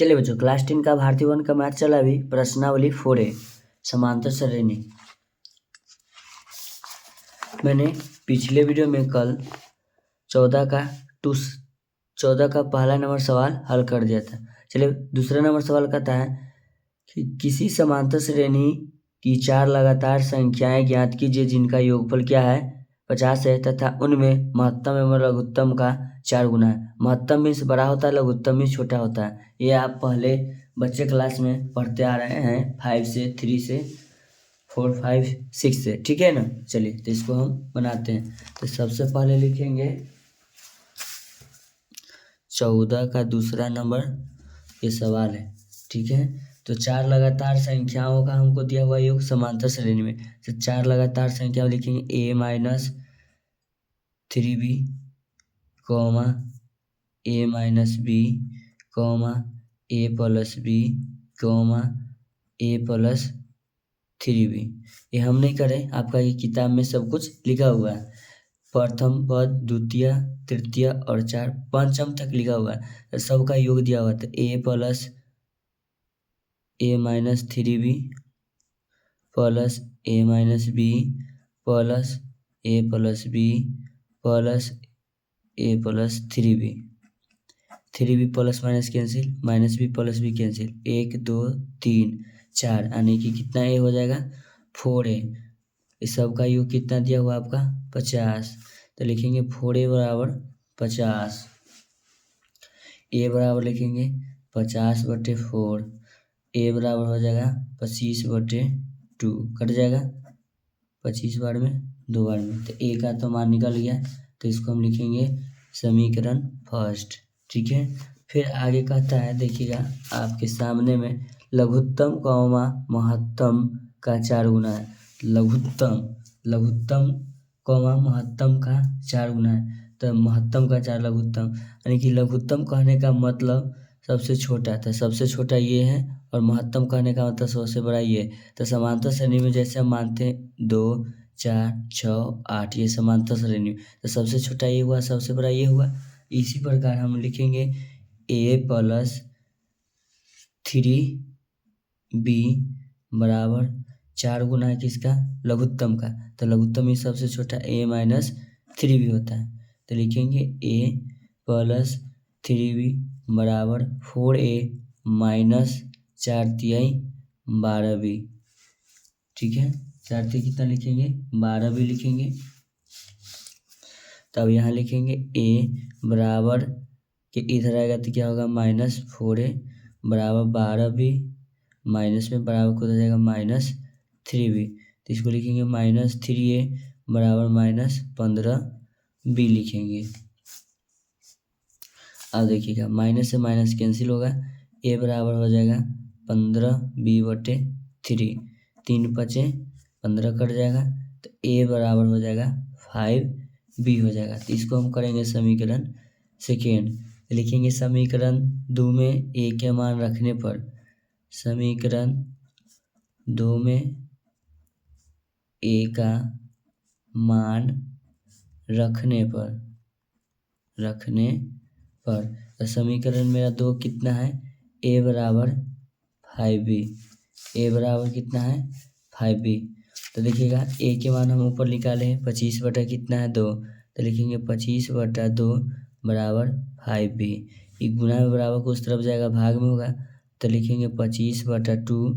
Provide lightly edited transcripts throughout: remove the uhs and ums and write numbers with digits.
चलिए बच्चों, क्लास 10 का भारतीय वन का मैथ चला अभी। प्रश्नावली 4A समांतर श्रेणी। मैंने पिछले वीडियो में कल 14 का पहला नंबर सवाल हल कर दिया था। चलिए दूसरा नंबर सवाल कहता है कि किसी समांतर श्रेणी की 4 लगातार संख्याएं ज्ञात कीजिए जिनका योगफल क्या है 50 है तथा उनमें महत्तम एवं लघुत्तम का 4 गुना है। महत्तम मीन्स बड़ा होता है, लघुत्तम मीन्स छोटा होता है। ये आप पहले बच्चे क्लास में पढ़ते आ रहे हैं 5 से 3 से 4 5 6 से, ठीक है ना। चलिए तो इसको हम बनाते हैं। तो सबसे पहले लिखेंगे 14 का दूसरा नंबर ये सवाल है, ठीक है। तो 4 लगातार संख्याओं का हमको दिया हुआ योग समांतर श्रेणी में। तो 4 लगातार संख्या लिखेंगे a-3b, a-b, a+b, a+3b। ये हम नहीं करें, आपका ये किताब में सब कुछ लिखा हुआ है। प्रथम पद, द्वितीय, तृतीय और 4 पंचम तक लिखा हुआ है। तो सबका योग दिया हुआ था a+a-3b plus a-b plus a+b plus a+3b। 3b plus minus cancel, minus b plus b cancel, 1 2 3 4 यानी कि कितना a हो जाएगा 4a। इस सब का योग कितना दिया हुआ आपका 50। तो लिखेंगे 4a बराबर 50। a बराबर लिखेंगे 50/4। a बराबर हो जाएगा 25/2, कट जाएगा 25 बार में 2 बार में। तो a का तो मान निकल गया। तो इसको हम लिखेंगे समीकरण फर्स्ट, ठीक है। फिर आगे कहता है, देखिएगा आपके सामने में लघुत्तम कौमा महत्तम का 4 गुना है। लघुत्तम कौमा महत्तम का 4 गुना है। तो महत्तम का 4 लघुत्तम, यानी कि लघुत्तम कहने का मतलब सबसे छोटा था, सबसे छोटा ये है, और महत्तम कहने का मतलब सबसे बड़ा ये है। तो समांतर श्रेणी में जैसे हम मानते हैं 2 4 6 8, ये समांतर श्रेणी। तो सबसे छोटा ये हुआ, सबसे बड़ा ये हुआ। इसी प्रकार हम लिखेंगे a+3b बराबर 4 गुना है किसका लघुत्तम का। तो लघुत्तम ही सबसे छोटा a-3b होता है। तो लिखेंगे a+3b बराबर 4a माइनस 4×3 12b, ठीक है। 4×3 कितना लिखेंगे 12b लिखेंगे। तब यहाँ लिखेंगे a बराबर कि इधर आएगा तो क्या होगा -4a बराबर 12b, माइनस में बराबर को हो जाएगा -3b। तो इसको लिखेंगे -3a बराबर -15b लिखेंगे। अब देखिएगा माइनस से माइनस कैंसिल होगा, a बराबर हो जाएगा 15b/3, 3 5 15 कट जाएगा। तो a बराबर हो जाएगा 5b हो जाएगा। तो इसको हम करेंगे समीकरण सेकेंड। लिखेंगे समीकरण 2 में a के मान रखने पर, समीकरण 2 में a का मान रखने पर तो समीकरण मेरा 2 कितना है a बराबर 5b, a बराबर कितना है 5b। तो देखिएगा a के मान हम ऊपर निकाले हैं 25 बटा कितना है 2। तो लिखेंगे 25/2 बराबर 5b। ये गुना में बराबर को उस तरफ जाएगा, भाग में होगा। तो लिखेंगे 25/2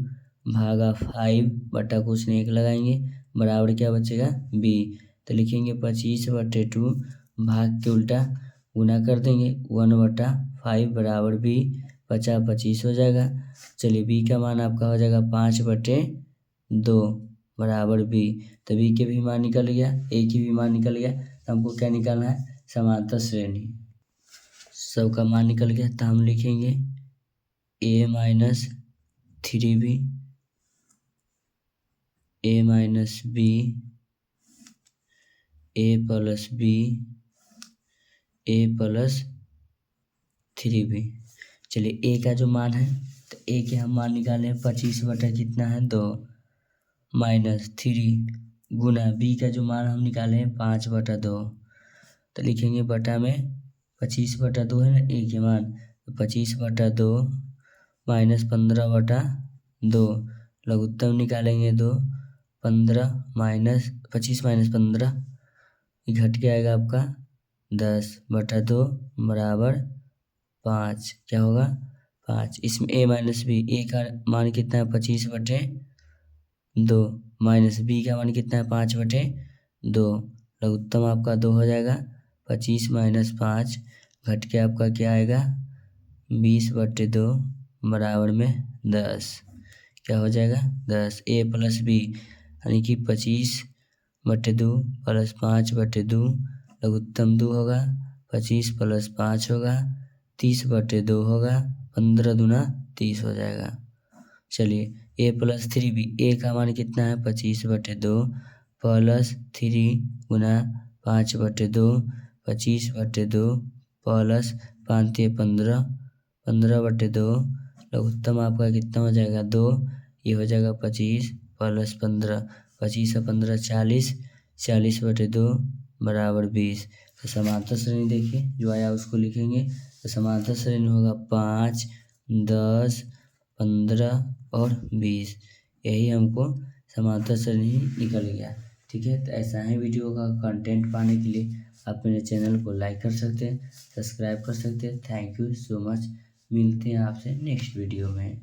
भागा 5 बटा कुछ नहीं 1 लगाएंगे बराबर क्या बचेगा b। तो लिखेंगे 25/2 भाग के उल्टा गुना कर देंगे 1/5 बराबर b, 50 हो जाएगा। चलिए b का मान आपका हो जाएगा 5/2 बराबर b। तो b के भी मान निकल गया, a की भी मान निकल गया। तो हमको क्या निकालना है समांतर श्रेणी, सबका मान निकल गया। तो हम लिखेंगे a-3b a-b a+b a+3b। चलिए a का जो मान है तो a के हम मान निकाले 25 बटा कितना है 2 -3 गुना b का जो मान हम निकाले 5/2। तो लिखेंगे बटा में 25/2 है ना a के मान, तो 25/2 माइनस 15/2 लघुत्तम निकालेंगे 2, 25 माइनस 15 घट के आएगा आपका 10/2 बराबर 5। क्या होगा 5। इसमें a माइनस बी, ए का मान कितना है 25/2 माइनस बी का मान कितना है 5/2। लघुत्तम आपका 2 हो जाएगा। 25 माइनस 5 घट के आपका क्या आएगा 20/2 बराबर में 10। क्या हो जाएगा 10। a प्लस बी यानी कि 25/2 प्लस 5/2 लघुत्तम 2 होगा। 25 प्लस 5 होगा 30/2 होगा। 15 दूना 30 हो जाएगा। चलिए a प्लस 3b, a का मान कितना है 25/2 प्लस 3 गुना 5/2 25/2 प्लस 5 15 15/2 लघुत्तम आपका कितना हो जाएगा 2। ये हो जाएगा 25 प्लस 15 25 और 15 40 40/2 बराबर 20। तो समांतर श्रेणी देखिए जो आया उसको लिखेंगे। तो समांतर श्रेणी होगा 5 10 15 और 20। यही हमको समांतर श्रेणी निकल गया। ठीक है, तो ऐसा ही वीडियो का कंटेंट पाने के लिए आप मेरे चैनल को लाइक कर सकते हैं, सब्सक्राइब कर सकते हैं। Thank you so much. मिलते हैं आपसे नेक्स्ट वीडियो में।